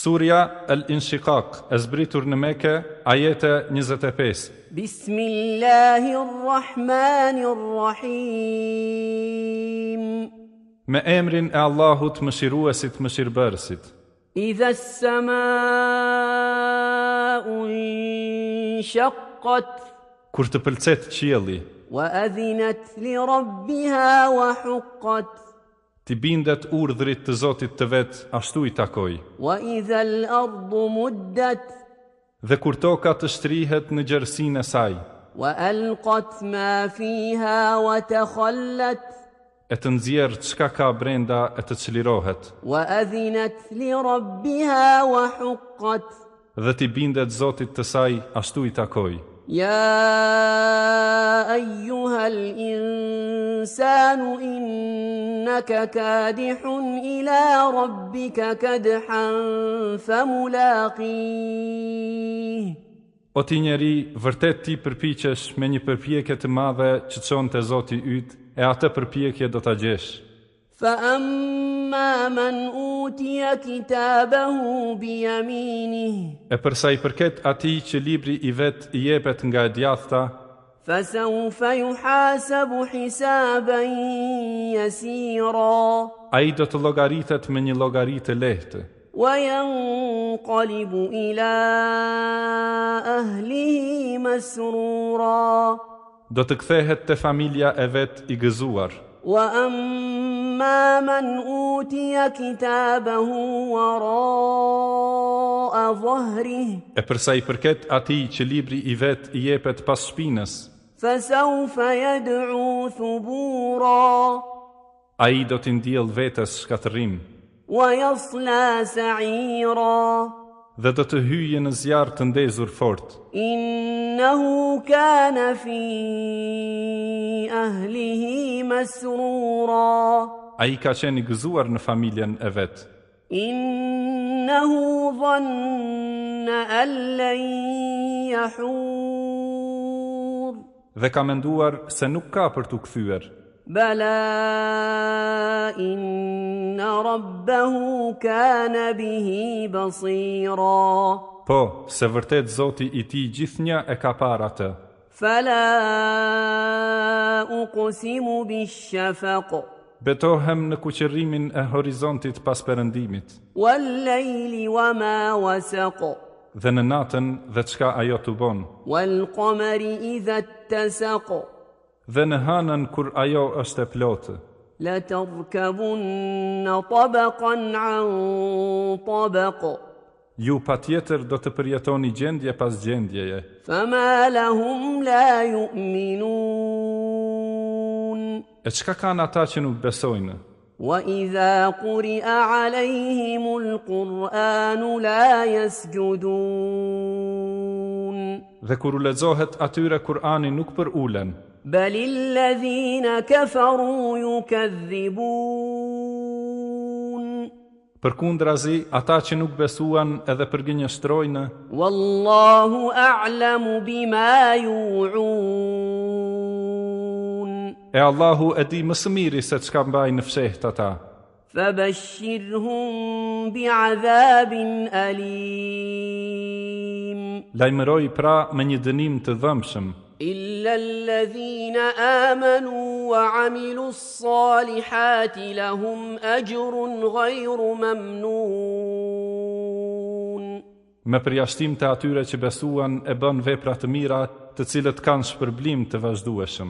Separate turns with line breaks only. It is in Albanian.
Surja Al-Inshiqaq, e zbritur në Mekë, ajete 25.
Bismillahirrahmanirrahim.
Me emrin e Allahut mëshiruesit mëshirbërësit.
Idha as-sama'u inshaqqat,
Kur të pëlqet qielli,
wa adhinat li rabbiha wa huqqat,
ti bindet urdhrit të Zotit të vet, ashtu i takoj.
wa idha al-ardu muddat,
Dhe kur toka të shtrihet në gjerësinë e saj,
wa alqat ma fiha wa takhallat,
e të nxjerr çka ka brenda e të çlirohet,
wa adhinat li rabbiha wa huqqat.
dhe ti bindet Zotit të saj, ashtu i takoj.
يا أيها الإنسان إنك كادح إلى ربك كدحا فملاقيه.
O ti njeri, vërtet ti përpiqesh me një përpjekje të madhe që çon te Zoti yt, e atë përpjekje do ta gjesh.
فأما من أوتي كتابه بيمينه
E përsa i përket atij që libri i vet i jepet nga e djathta,
فسوف يحاسب حسابا يسيرا
ai do të llogaritet me një llogari të lehtë,
وينقلب إلى أهله مسرورا.
do të kthehet te familja e vet i gëzuar.
وأما من أوتي كتابه وراء ظهره
E përsa i përket atij që libri i vet i jepet pas shpinës,
فسوف يدعو ثبورا
ai do t'i ndjell vetes shkatërrim
ويصلى سعيرا.
dhe do të hyjë në zjarr të ndezur fort.
إنه كان في أهله مسرورا
Ai ka qenë i gëzuar në familjen e vet.
إنه ظن أن لن يحور
Dhe ka menduar se nuk ka për t'u kthyer.
بلى إن ربه كان به بصيرا.
Po, se vërtet Zoti i tij gjithnjë e ka parë atë.
فلا أقسم بالشفق
Betohem në kuqërrimin e horizontit pas perëndimit,
والليل وما وسق
dhe në natën dhe çka ajo të bon,
والقمر إذا اتسق
dhe në hënën kur ajo është e plotë.
لتركبن طبقا عن طبق
Ju patjetër do të përjetoni gjendje pas gjendjeje.
فما لهم لا يؤمنون
E çka kanë ata që nuk besojnë?
وإذا قرئ عليهم القرآن لا يسجدون
Dhe kur u lexohet atyre Kur'ani nuk për ulen,
بل الذين كفروا يكذبون
përkundrazi ata që nuk besuan edhe përgënjeshtrojnë,
والله أعلم بما يوعون
e Allahu e di më së miri se çka mbajnë në fshehtë ata.
فبشرهم بعذاب أليم
Lajmëroj pra me një dënim të dhëmshëm,
إلا الذين آمنوا وعملوا الصالحات لهم أجر غير ممنون.
me përjashtim të atyre që besuan e bën vepra të mira, të cilët kanë shpërblim të vazhdueshëm.